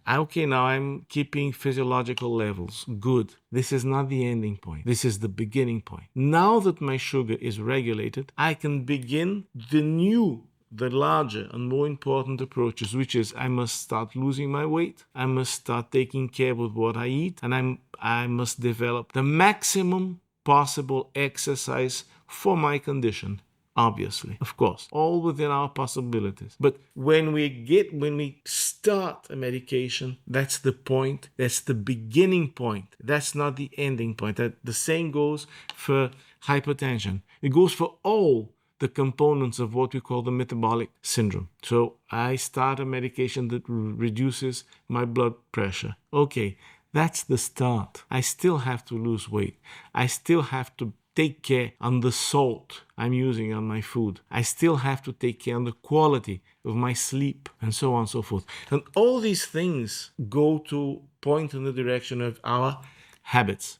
Okay, now I'm keeping physiological levels. Good. This is not the ending point. This is the beginning point. Now that my sugar is regulated, I can begin the larger and more important approaches, which is I must start losing my weight. I must start taking care with what I eat, and I must develop the maximum possible exercise for my condition. Obviously, of course, all within our possibilities. But when we start a medication, that's the point, that's the beginning point. That's not the ending point. The same goes for hypertension. It goes for all the components of what we call the metabolic syndrome. So I start a medication that reduces my blood pressure. Okay, that's the start. I still have to lose weight. I still have to take care on the salt I'm using on my food. I still have to take care on the quality of my sleep, and so on and so forth. And all these things go to point in the direction of our habits.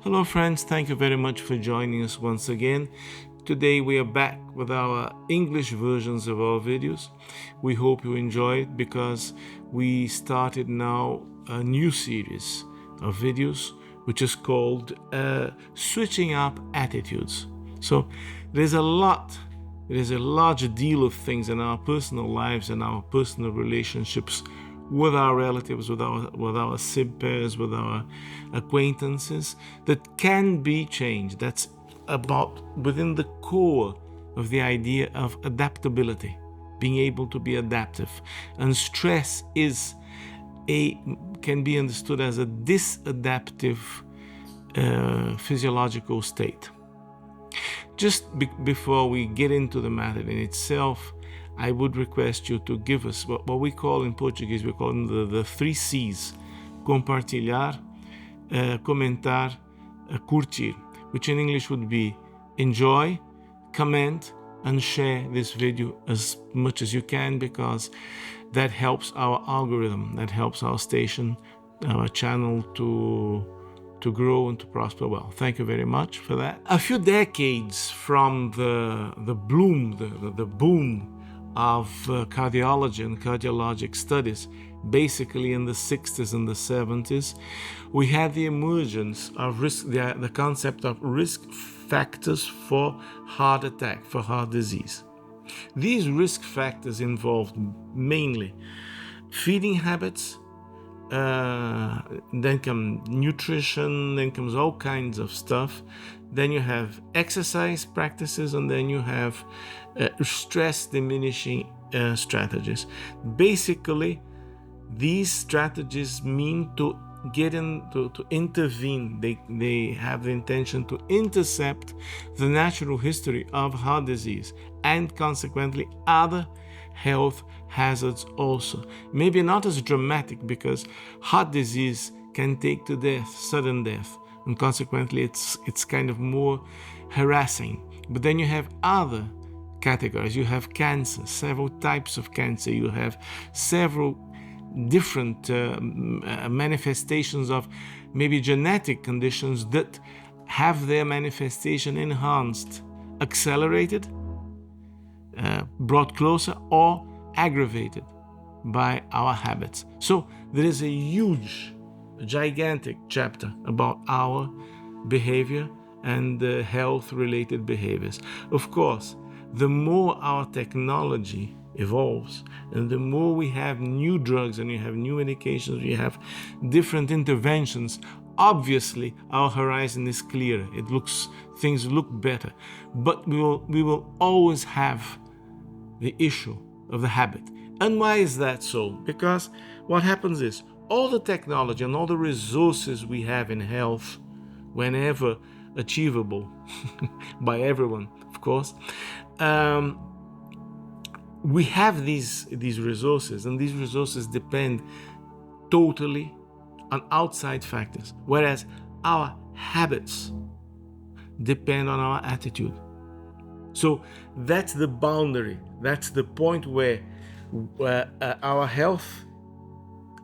Hello friends, thank you very much for joining us once again. Today we are back with our English versions of our videos. We hope you enjoy it because we started now a new series of videos which is called Switching Up Attitudes. So there's a large deal of things in our personal lives and our personal relationships with our relatives, with our sib-pairs, with our acquaintances that can be changed. That's about within the core of the idea of adaptability, being able to be adaptive. And stress can be understood as a disadaptive physiological state. Just before we get into the matter in itself, I would request you to give us what we call in Portuguese, we call them the 3 C's: compartilhar, comentar, curtir, which in English would be enjoy, comment, and share this video as much as you can, because that helps our algorithm, that helps our station, our channel to grow and to prosper well. Thank you very much for that. A few decades from the boom of cardiology and cardiologic studies, basically in the 60s and the 70s, we had the emergence of the concept of risk factors for heart attack, for heart disease. These risk factors involved mainly feeding habits, then come nutrition, then comes all kinds of stuff. Then you have exercise practices, and then you have stress diminishing strategies. Basically, these strategies mean to get in, to intervene. They have the intention to intercept the natural history of heart disease and consequently other health hazards also. Maybe not as dramatic, because heart disease can take to death, sudden death, and consequently it's kind of more harassing. But then you have other categories. You have cancer, several types of cancer. You have several different manifestations of maybe genetic conditions that have their manifestation enhanced, accelerated, brought closer, or aggravated by our habits. So there is a gigantic chapter about our behavior and health-related behaviors. Of course, the more our technology evolves, and the more we have new drugs and we have new medications, we have different interventions, obviously our horizon is clearer. Things look better, but we will always have the issue of the habit. And why is that so? Because what happens is all the technology and all the resources we have in health, whenever achievable by everyone, of course, we have these resources, and these resources depend totally on outside factors, whereas our habits depend on our attitude. So that's the boundary. That's the point where our health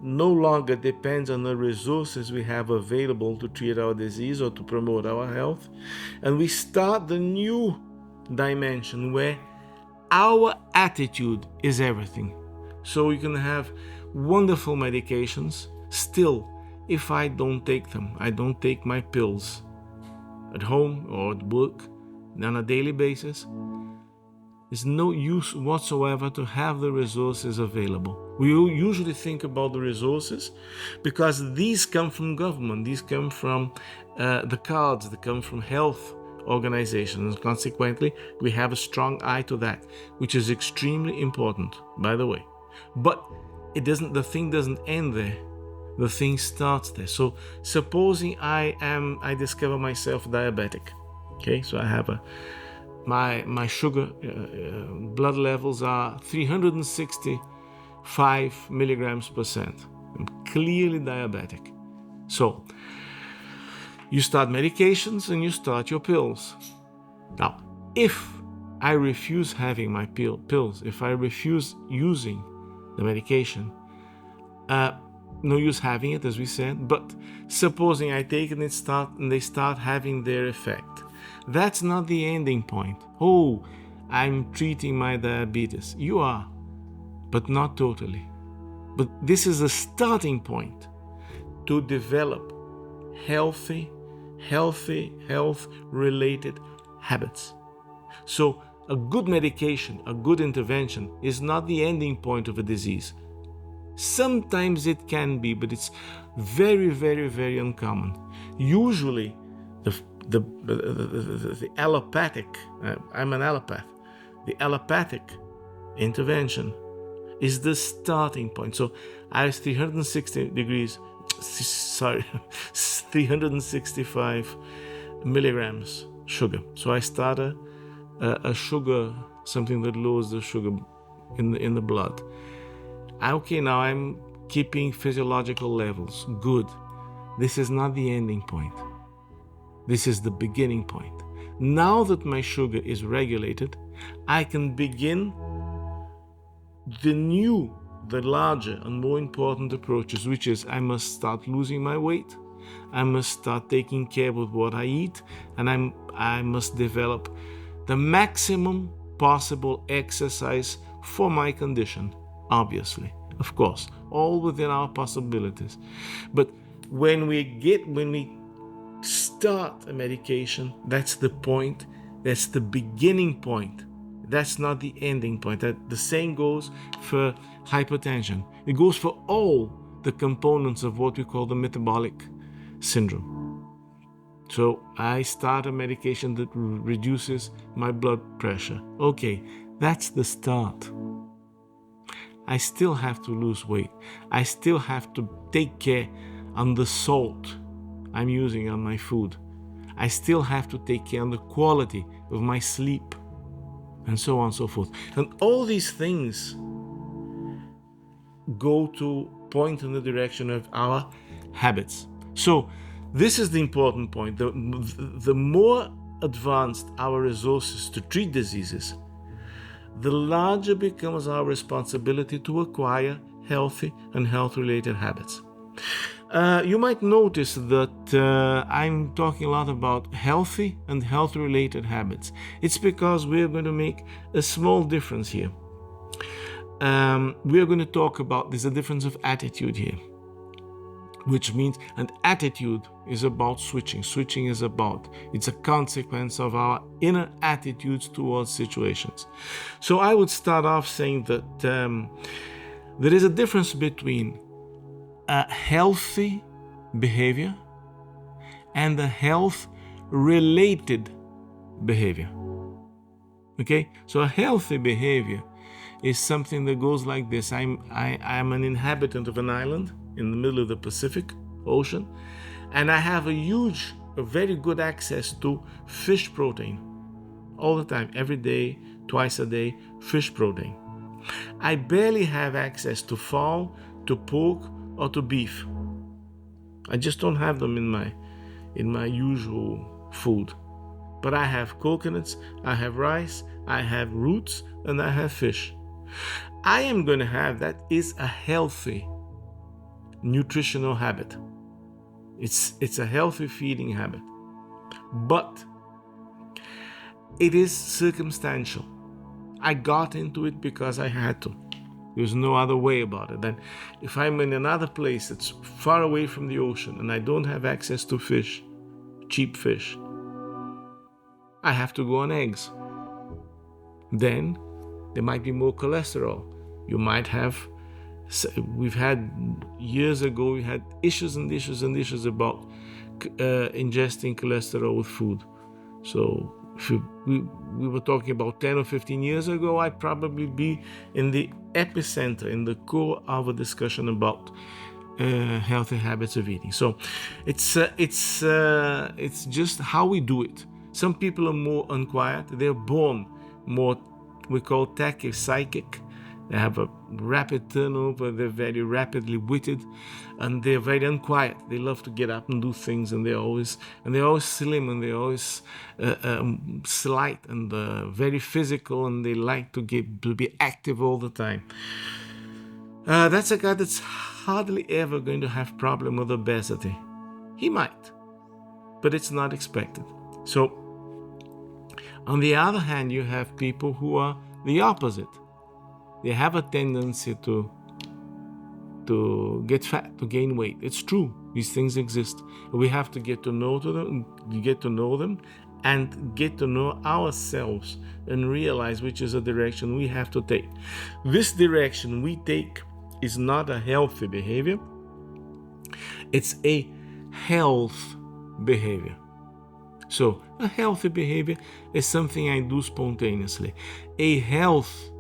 no longer depends on the resources we have available to treat our disease or to promote our health. And we start the new dimension where our attitude is everything. So you can have wonderful medications. Still, if I don't take them, I don't take my pills at home or at work on a daily basis, there's no use whatsoever to have the resources available. We usually think about the resources because these come from government, these come from the cards, they come from health organizations, and consequently we have a strong eye to that, which is extremely important, by the way. But the thing doesn't end there. The thing starts there. So supposing I discover myself diabetic, okay, so I have my sugar blood levels are 365 milligrams per cent. I'm clearly diabetic. So you start medications and you start your pills. Now, if I refuse having my pills, if I refuse using the medication, no use having it, as we said, but supposing I take it and they start having their effect. That's not the ending point. Oh, I'm treating my diabetes. You are, but not totally. But this is a starting point to develop health-related habits. So a good medication, a good intervention is not the ending point of a disease. Sometimes it can be, but it's very, very, very uncommon. Usually, the allopathic, I'm an allopath, the allopathic intervention is the starting point. So I was 365 milligrams sugar. So I start a sugar, something that lowers the sugar in the blood. Okay, now I'm keeping physiological levels. Good. This is not the ending point. This is the beginning point. Now that my sugar is regulated, I can begin the larger and more important approaches, which is I must start losing my weight. I must start taking care with what I eat, and I must develop the maximum possible exercise for my condition. Obviously, of course, all within our possibilities. But when we start a medication, that's the point, that's the beginning point. That's not the ending point. The same goes for hypertension. It goes for all the components of what we call the metabolic syndrome. So I start a medication that reduces my blood pressure. Okay, that's the start. I still have to lose weight. I still have to take care on the salt I'm using on my food. I still have to take care on the quality of my sleep, and so on and so forth. And all these things go to point in the direction of our habits. So this is the important point. The more advanced our resources to treat diseases, the larger becomes our responsibility to acquire healthy and health-related habits. You might notice that I'm talking a lot about healthy and health-related habits. It's because we're going to make a small difference here. We're going to talk about, there's a difference of attitude here, which means an attitude is about switching. Switching is it's a consequence of our inner attitudes towards situations. So I would start off saying that there is a difference between a healthy behavior and a health-related behavior. Okay, so a healthy behavior is something that goes like this. I'm an inhabitant of an island in the middle of the Pacific Ocean, and I have a very good access to fish protein all the time, every day, twice a day, fish protein. I barely have access to fowl, to pork, or to beef. I just don't have them in my usual food. But I have coconuts, I have rice, I have roots, and I have fish. I am going to have that is a healthy nutritional habit. It's a healthy feeding habit. But it is circumstantial. I got into it because I had to. There's no other way about it. And if I'm in another place that's far away from the ocean and I don't have access to fish, cheap fish, I have to go on eggs. Then there might be more cholesterol. You might have, years ago, we had issues and issues and issues about ingesting cholesterol with food. So if we were talking about 10 or 15 years ago, I'd probably be in the epicenter, in the core of a discussion about healthy habits of eating. So it's just how we do it. Some people are more unquiet. They're born more, we call psychic. They have a rapid turnover. They're very rapidly witted, and they're very unquiet. They love to get up and do things, and they're always slim, and they're always slight and very physical, and they like to be active all the time. That's a guy that's hardly ever going to have problem with obesity. He might, but it's not expected. So, on the other hand, you have people who are the opposite. They have a tendency to get fat, to gain weight. It's true. These things exist. We have to get to know them, and get to know ourselves and realize which is a direction we have to take. This direction we take is not a healthy behavior. It's a health behavior. So a healthy behavior is something I do spontaneously. A health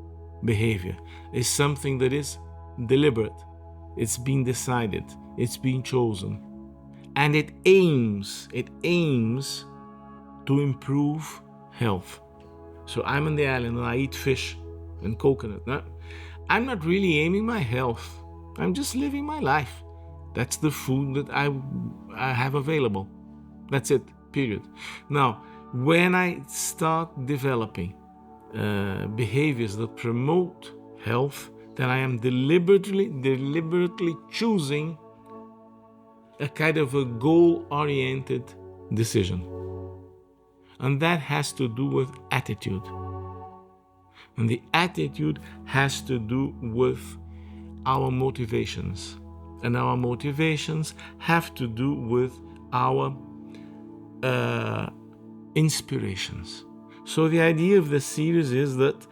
behavior is something that is deliberate. It's been decided. It's been chosen. And it aims to improve health. So I'm on the island and I eat fish and coconut. No, I'm not really aiming my health. I'm just living my life. That's the food that I have available. That's it, period. Now, when I start developing behaviors that promote health, then I am deliberately choosing a kind of a goal-oriented decision. And that has to do with attitude. And the attitude has to do with our motivations. And our motivations have to do with our inspirations. So the idea of the series is that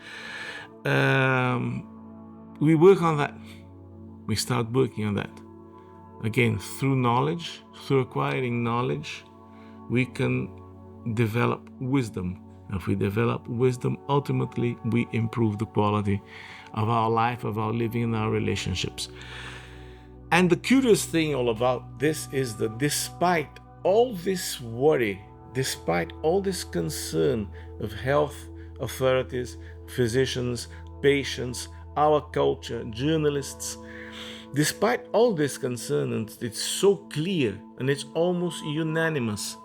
we work on that. We start working on that. Again, through knowledge, through acquiring knowledge, we can develop wisdom. If we develop wisdom, ultimately we improve the quality of our life, of our living, and our relationships. And the curious thing all about this is that despite all this worry, despite all this concern of health authorities, physicians, patients, our culture, journalists, despite all this concern, and it's so clear and it's almost unanimous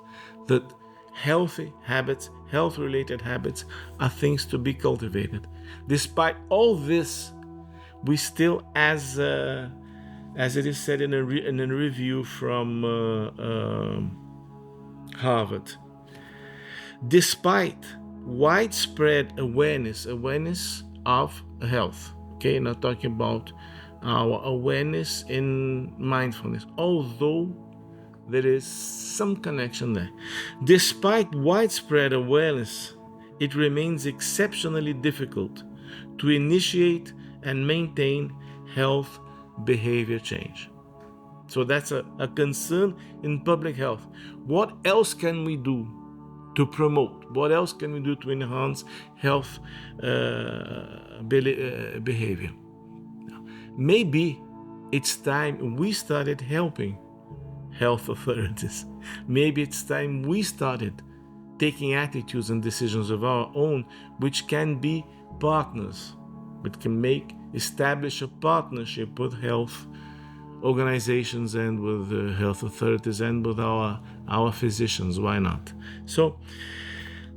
that healthy habits, health-related habits are things to be cultivated. Despite all this, we still, as it is said in a review from Harvard, despite widespread awareness of health, okay, not talking about our awareness in mindfulness, although there is some connection there. Despite widespread awareness, it remains exceptionally difficult to initiate and maintain health behavior change. So that's a concern in public health. What else can we do to promote? What else can we do to enhance health behavior? Maybe it's time we started helping health authorities. Maybe it's time we started taking attitudes and decisions of our own, which can be partners, which can establish a partnership with health organizations and with health authorities and with our physicians. Why not? So,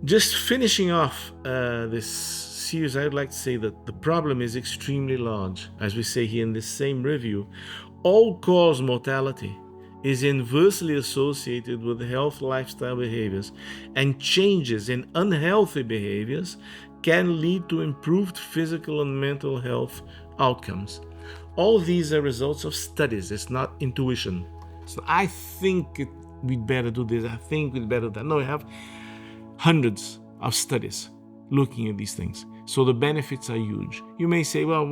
just finishing off this series, I would like to say that the problem is extremely large. As we say here in this same review, all-cause mortality is inversely associated with health lifestyle behaviors, and changes in unhealthy behaviors can lead to improved physical and mental health outcomes. All these are results of studies. It's not intuition. So I think we'd better do this. I think we'd better do that. No, we have hundreds of studies looking at these things. So the benefits are huge. You may say, well,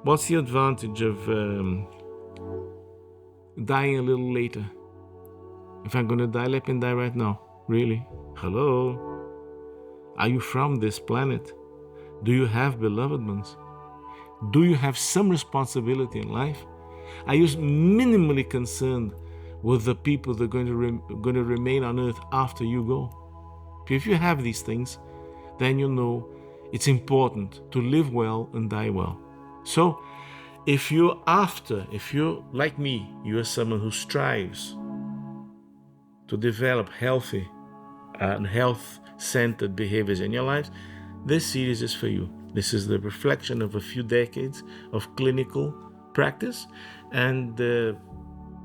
what's the advantage of dying a little later? If I'm going to die, let me die right now. Really? Hello? Are you from this planet? Do you have beloved ones? Do you have some responsibility in life? Are you minimally concerned with the people that are going to remain on earth after you go? If you have these things, then you know it's important to live well and die well. So, if you're like me, you're someone who strives to develop healthy and health-centered behaviors in your lives, this series is for you. This is the reflection of a few decades of clinical practice and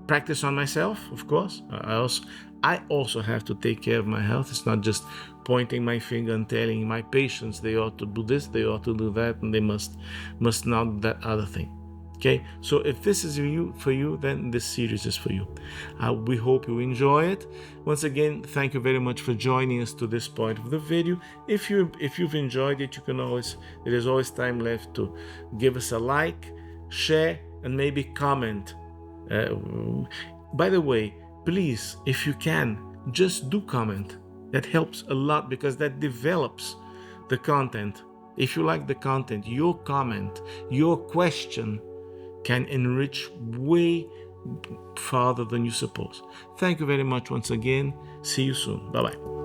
practice on myself, of course. I also have to take care of my health. It's not just pointing my finger and telling my patients they ought to do this, they ought to do that, and they must not do that other thing. Okay, so if this is for you, then this series is for you. We hope you enjoy it. Once again, thank you very much for joining us to this point of the video. If you've enjoyed it, there is always time left to give us a like, share, and maybe comment. By the way, please, if you can, just do comment. That helps a lot because that develops the content. If you like the content, your comment, your question can enrich way farther than you suppose. Thank you very much once again. See you soon. Bye-bye.